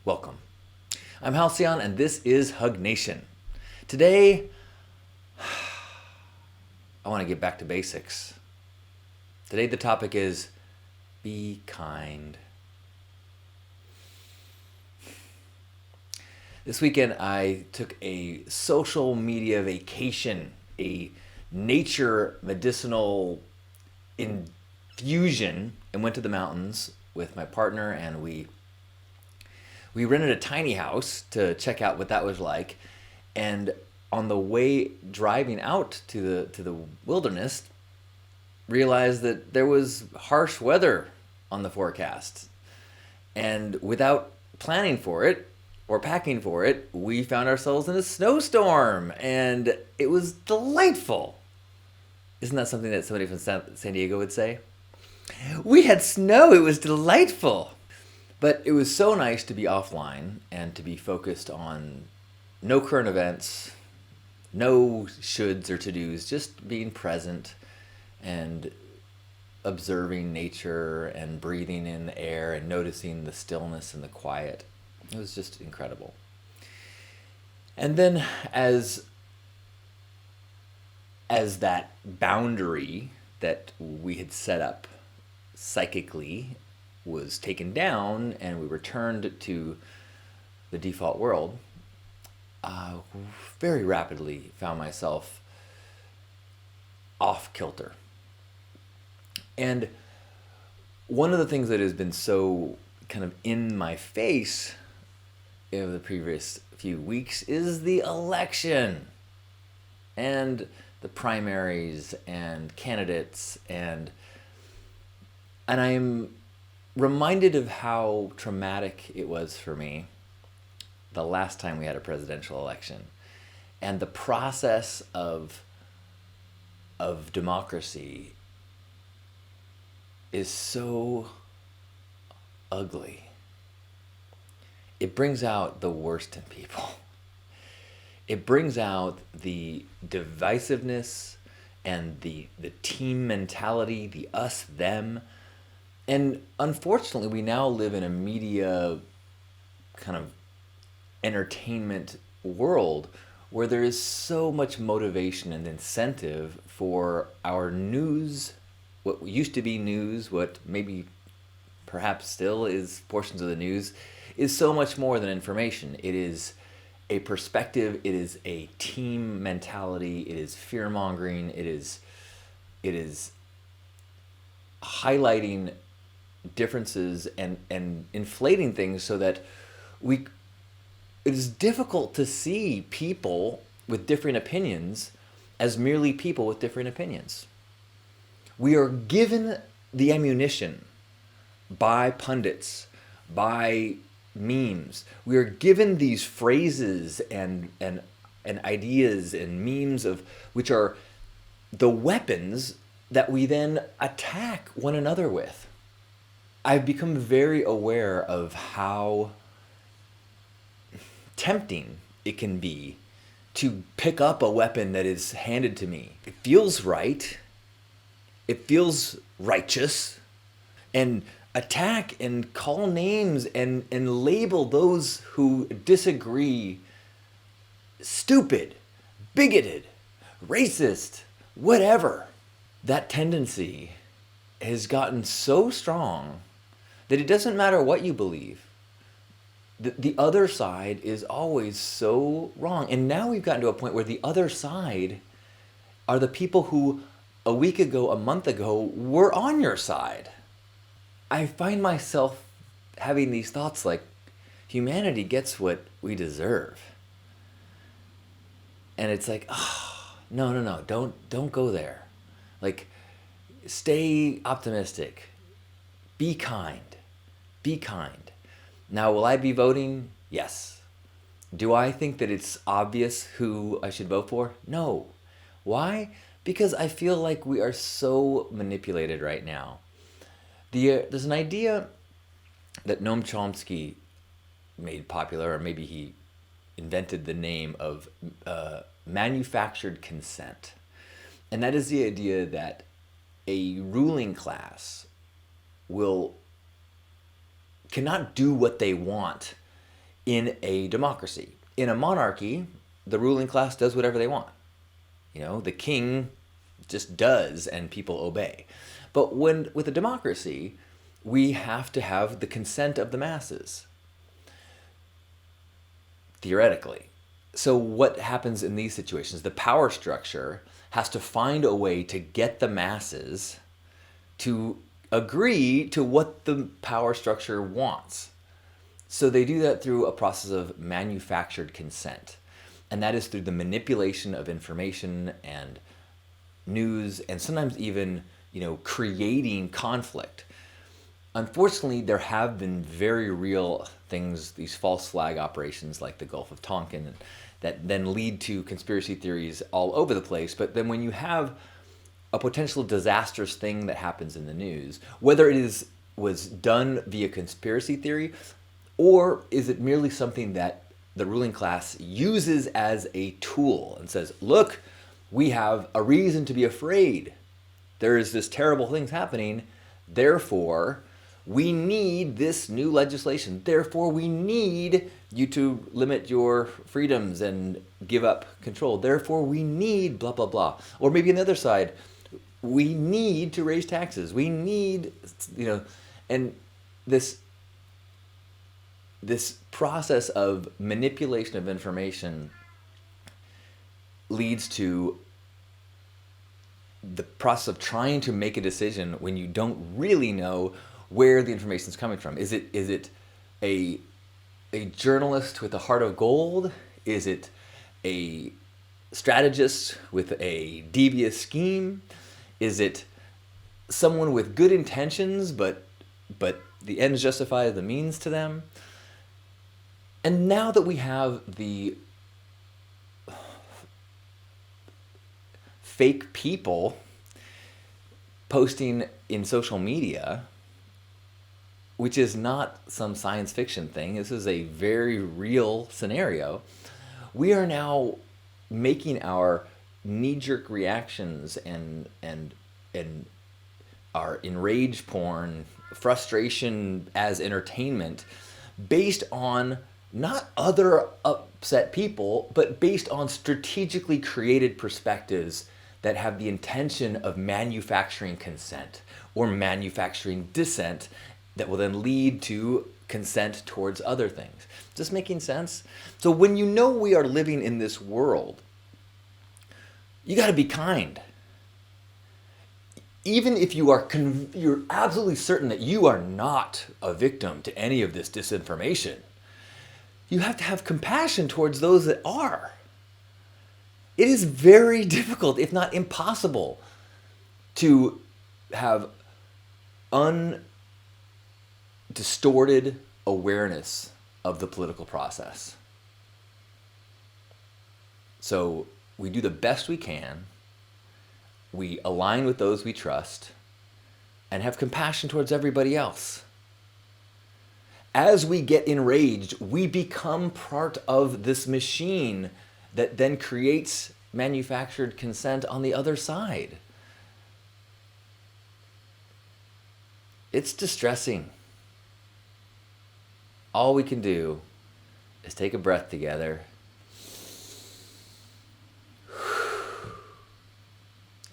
Welcome. I'm Halcyon, and this is Hug Nation. Today, I want to get back to basics. Today, the topic is be kind. This weekend, I took a social media vacation, a nature medicinal infusion, and went to the mountains with my partner, and we rented a tiny house to check out what that was like. And on the way driving out to the wilderness, realized that there was harsh weather on the forecast. And without planning for it or packing for it, we found ourselves in a snowstorm, and it was delightful. Isn't that something that somebody from San Diego would say? We had snow. It was delightful. But it was so nice to be offline and to be focused on no current events, no shoulds or to-dos, just being present and observing nature and breathing in the air and noticing the stillness and the quiet. It was just incredible. And then as that boundary that we had set up psychically was taken down and we returned to the default world, very rapidly found myself off kilter. And one of the things that has been so kind of in my face over the previous few weeks is the election and the primaries and candidates, and I'm reminded of how traumatic it was for me the last time we had a presidential election, and the process of democracy is so ugly. It brings out the worst in people. It brings out the divisiveness and the team mentality, the us, them. And unfortunately, we now live in a media kind of entertainment world where there is so much motivation and incentive for our news, what used to be news, what maybe perhaps still is portions of the news, is so much more than information. It is a perspective, it is a team mentality, it is fear-mongering, it is highlighting differences and inflating things so that it is difficult to see people with different opinions as merely people with different opinions. We are given the ammunition by pundits, by memes. We are given these phrases and ideas and memes of which are the weapons that we then attack one another with. I've become very aware of how tempting it can be to pick up a weapon that is handed to me. It feels right. It feels righteous. And attack and call names and label those who disagree stupid, bigoted, racist, whatever. That tendency has gotten so strong that it doesn't matter what you believe. The other side is always so wrong. And now we've gotten to a point where the other side are the people who a week ago, a month ago, were on your side. I find myself having these thoughts like, humanity gets what we deserve. And it's like, oh, no, don't go there. Like, stay optimistic. Be kind. Be kind. Now, will I be voting? Yes. Do I think that it's obvious who I should vote for? No. Why? Because I feel like we are so manipulated right now. There's an idea that Noam Chomsky made popular, or maybe he invented the name of manufactured consent. And that is the idea that a ruling class cannot do what they want in a democracy. In a monarchy, the ruling class does whatever they want. The king just does and people obey. But with a democracy, we have to have the consent of the masses, theoretically. So what happens in these situations? The power structure has to find a way to get the masses to agree to what the power structure wants. So they do that through a process of manufactured consent. And that is through the manipulation of information and news, and sometimes even, creating conflict. Unfortunately, there have been very real things, these false flag operations like the Gulf of Tonkin, that then lead to conspiracy theories all over the place. But then when you have a potential disastrous thing that happens in the news, whether it was done via conspiracy theory, or is it merely something that the ruling class uses as a tool and says, look, we have a reason to be afraid. There is this terrible things happening. Therefore, we need this new legislation. Therefore, we need you to limit your freedoms and give up control. Therefore, we need blah, blah, blah. Or maybe on the other side, we need to raise taxes. We need, and this process of manipulation of information leads to the process of trying to make a decision when you don't really know where the information is coming from. Is it a journalist with a heart of gold? Is it a strategist with a devious scheme? Is it someone with good intentions, but the ends justify the means to them? And now that we have the fake people posting in social media, which is not some science fiction thing, this is a very real scenario, we are now making our knee-jerk reactions and our enraged porn, frustration as entertainment, based on not other upset people, but based on strategically created perspectives that have the intention of manufacturing consent or manufacturing dissent that will then lead to consent towards other things. Is this making sense? So when you know we are living in this world, you got to be kind. Even if you're absolutely certain that you are not a victim to any of this disinformation, you have to have compassion towards those that are. It is very difficult, if not impossible, to have undistorted awareness of the political process. So we do the best we can. We align with those we trust and have compassion towards everybody else. As we get enraged, we become part of this machine that then creates manufactured consent on the other side. It's distressing. All we can do is take a breath together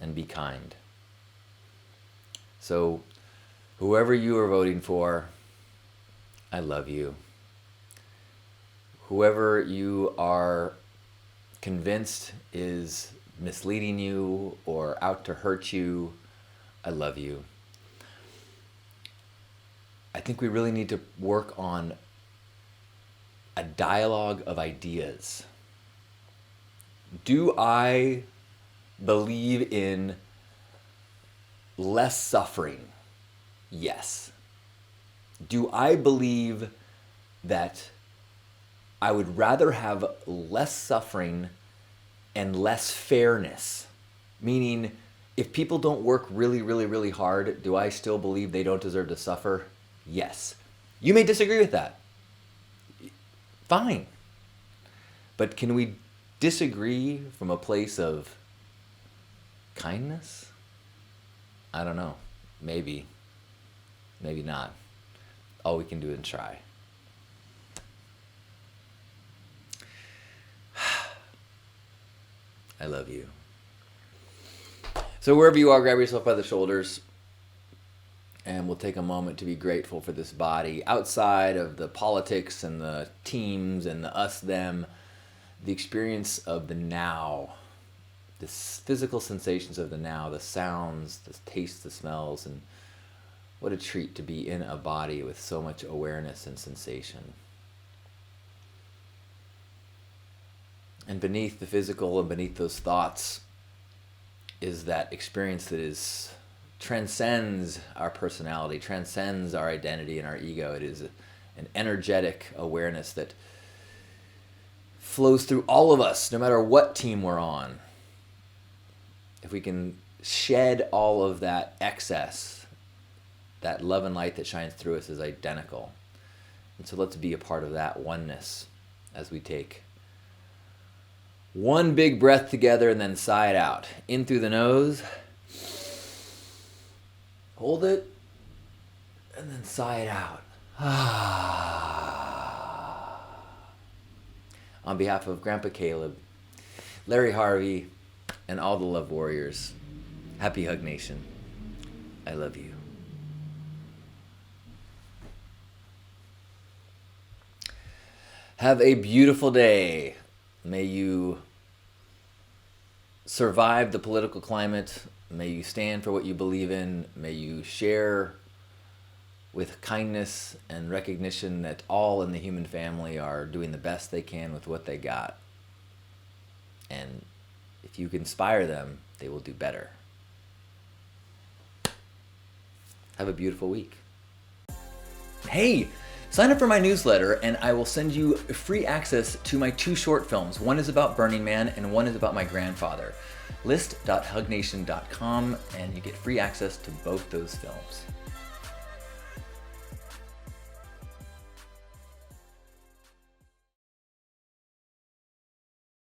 and be kind. So, whoever you are voting for, I love you. Whoever you are convinced is misleading you or out to hurt you, I love you. I think we really need to work on a dialogue of ideas. Do I believe in less suffering? Yes. Do I believe that I would rather have less suffering and less fairness? Meaning, if people don't work really, really, really hard, do I still believe they don't deserve to suffer? Yes. You may disagree with that. Fine. But can we disagree from a place of kindness? I don't know. Maybe. Maybe not. All we can do is try. I love you. So wherever you are, grab yourself by the shoulders, and we'll take a moment to be grateful for this body outside of the politics and the teams and the us, them, the experience of the now, the physical sensations of the now, the sounds, the tastes, the smells, and what a treat to be in a body with so much awareness and sensation. And beneath the physical and beneath those thoughts is that experience that transcends our personality, transcends our identity and our ego. It is an energetic awareness that flows through all of us, no matter what team we're on. If we can shed all of that excess, that love and light that shines through us is identical. And so let's be a part of that oneness as we take one big breath together and then sigh it out. In through the nose. Hold it. And then sigh it out. On behalf of Grandpa Caleb, Larry Harvey, and all the Love Warriors, happy Hug Nation. I love you. Have a beautiful day. May you survive the political climate. May you stand for what you believe in. May you share with kindness and recognition that all in the human family are doing the best they can with what they got. And if you inspire them, they will do better. Have a beautiful week. Hey! Sign up for my newsletter and I will send you free access to my 2 short films. One is about Burning Man and one is about my grandfather. List.hugnation.com and you get free access to both those films.